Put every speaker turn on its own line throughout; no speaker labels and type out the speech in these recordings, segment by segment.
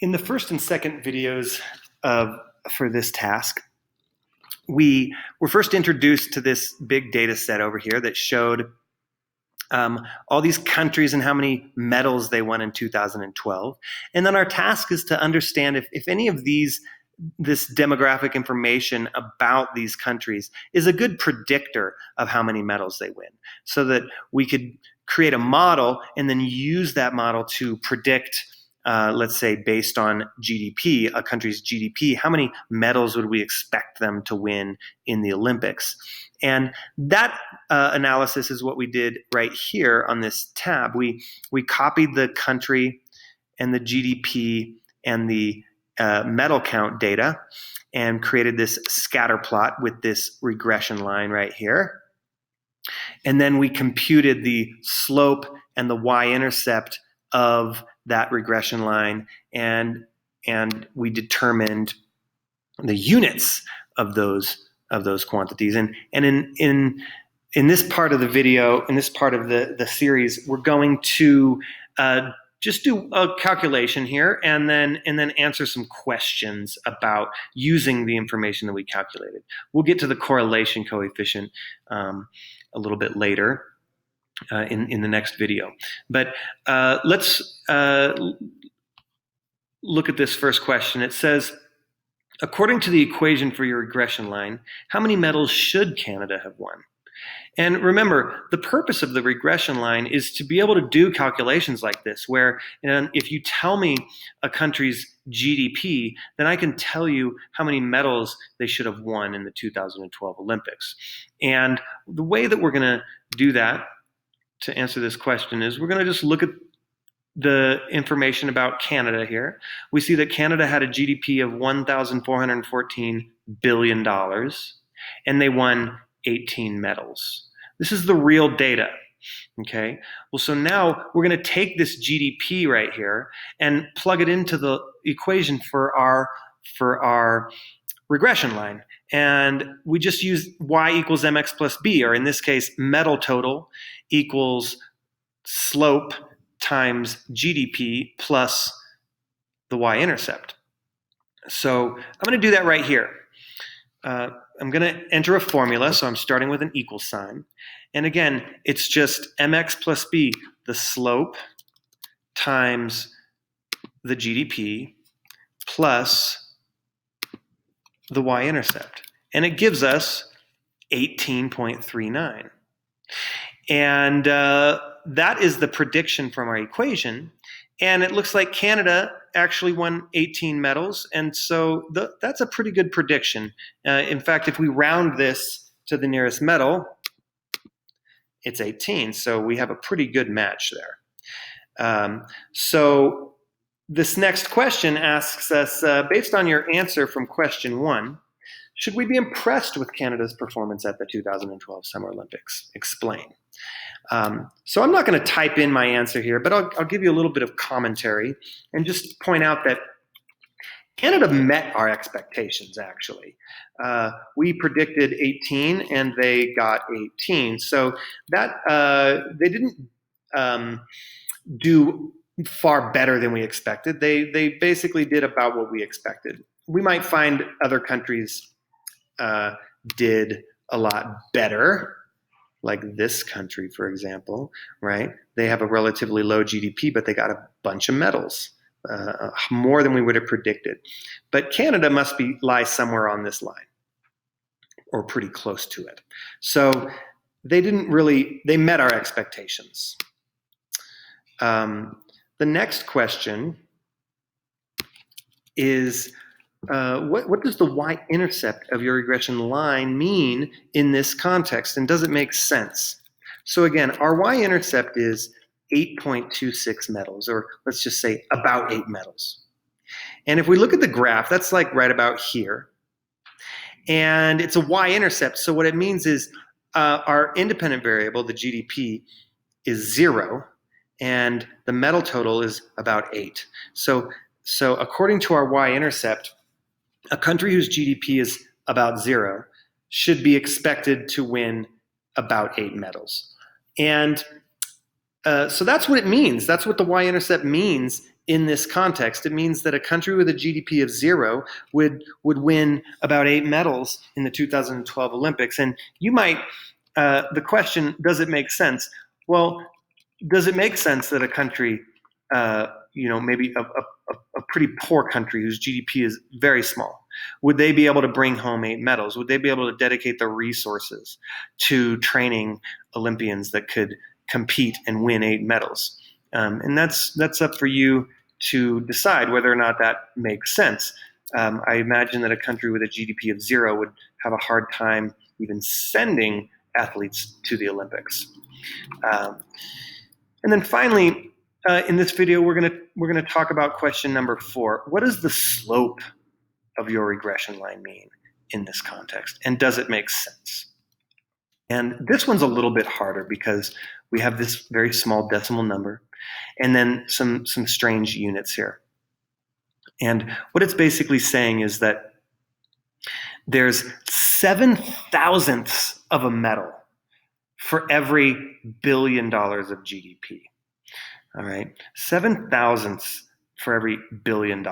In the first and second videos for this task, we were first introduced to this big data set over here that showed all these countries and how many medals they won in 2012. And then our task is to understand if any of this demographic information about these countries is a good predictor of how many medals they win, so that we could create a model and then use that model to predict, let's say based on GDP, a country's GDP, how many medals would we expect them to win in the Olympics? And that analysis is what we did right here on this tab. We copied the country and the GDP and the medal count data and created this scatter plot with this regression line right here. And then we computed the slope and the y-intercept of that regression line, and we determined the units of those quantities. And in this part of the video, in this part of the series, we're going to just do a calculation here and then answer some questions about using the information that we calculated. We'll get to the correlation coefficient a little bit later in the next video. But let's look at this first question. It says, according to the equation for your regression line, how many medals should Canada have won? And remember, the purpose of the regression line is to be able to do calculations like this, where if you tell me a country's GDP, then I can tell you how many medals they should have won in the 2012 Olympics. And the way that we're going to do that to answer this question is we're going to just look at the information about Canada here. We see that Canada had a GDP of $1,414 billion, and they won 18 medals. This is the real data, okay? Well, so now we're going to take this GDP right here and plug it into the equation for our regression line. And we just use y equals mx plus b, or in this case, medal total equals slope times GDP plus the y-intercept. So I'm going to do that right here. I'm going to enter a formula, so I'm starting with an equal sign. And again, it's just mx plus b, the slope times the GDP plus the y-intercept. And it gives us 18.39. And that is the prediction from our equation. And it looks like Canada actually won 18 medals. And so that's a pretty good prediction. In fact, if we round this to the nearest medal, it's 18. So we have a pretty good match there. So this next question asks us, based on your answer from question 1, should we be impressed with Canada's performance at the 2012 Summer Olympics? Explain. So I'm not going to type in my answer here, but I'll give you a little bit of commentary and just point out that Canada met our expectations, actually. We predicted 18 and they got 18. So that they didn't do far better than we expected. They basically did about what we expected. We might find other countries did a lot better, like this country, for example, right? They have a relatively low GDP, but they got a bunch of medals, more than we would have predicted. But Canada must lie somewhere on this line, or pretty close to it. So they met our expectations. The next question is, what does the y-intercept of your regression line mean in this context, and does it make sense? So again, our y-intercept is 8.26 medals, or let's just say about 8 medals. And if we look at the graph, that's like right about here. And it's a y-intercept, so what it means is our independent variable, the GDP, is 0, and the medal total is about 8. So according to our y-intercept, a country whose GDP is about 0 should be expected to win about 8 medals. And so that's what it means. That's what the y-intercept means in this context, it means that a country with a GDP of 0 would win about 8 medals in the 2012 Olympics. And you might, the question, does it make sense? Well, does it make sense that a country, maybe a pretty poor country whose GDP is very small, would they be able to bring home 8 medals? Would they be able to dedicate their resources to training Olympians that could compete and win 8 medals? And that's up for you to decide whether or not that makes sense. I imagine that a country with a GDP of 0 would have a hard time even sending athletes to the Olympics. And then finally, in this video, we're gonna talk about question number 4. What does the slope of your regression line mean in this context, and does it make sense? And this one's a little bit harder because we have this very small decimal number, and then some strange units here. And what it's basically saying is that there's 7/1000ths of a medal for every $1 billion of GDP. All right, 7/1000ths for every $1 billion.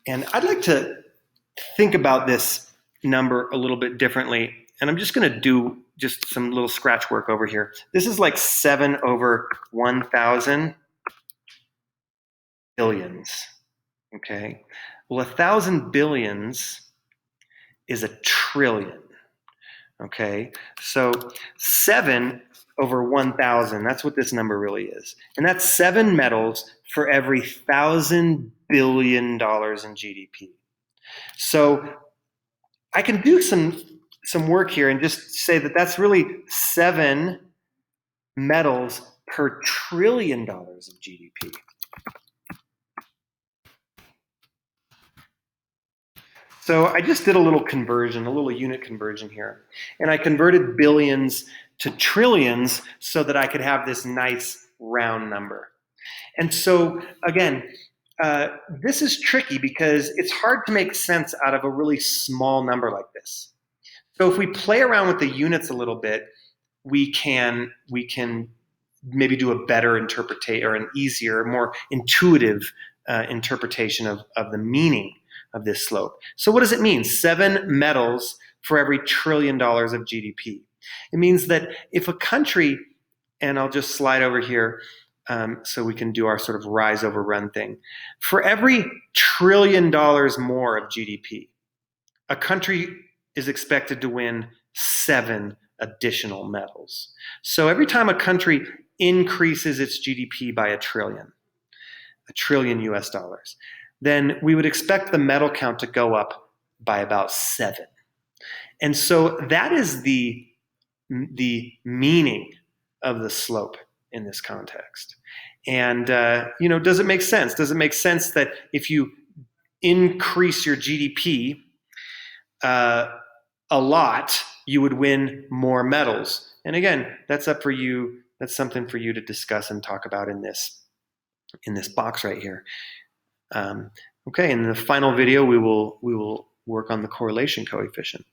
And I'd like to think about this number a little bit differently. And I'm just going to do just some little scratch work over here. This is like 7 over 1,000 billions. Okay. Well, 1,000 billions is a trillion. Okay. So 7 over 1,000, that's what this number really is. And that's 7 medals for every $1,000 billion in GDP. So I can do some work here and just say that that's really 7 medals per $1 trillion of GDP. So I just did a little conversion, a little unit conversion here. And I converted billions to trillions so that I could have this nice round number. And so again, this is tricky because it's hard to make sense out of a really small number like this. So if we play around with the units a little bit, we can maybe do a better interpretation or an easier, more intuitive interpretation of the meaning of this slope. So what does it mean? 7 medals for every $1 trillion of GDP. It means that if a country, and I'll just slide over here so we can do our sort of rise over run thing. For every $1 trillion more of GDP, a country is expected to win 7 additional medals. So every time a country increases its GDP by $1 trillion US dollars, then we would expect the medal count to go up by about 7. And so that is the meaning of the slope in this context. And does it make sense? Does it make sense that if you increase your GDP a lot, you would win more medals? And again, that's up for you. That's something for you to discuss and talk about in this box right here. Okay, in the final video, we will work on the correlation coefficient.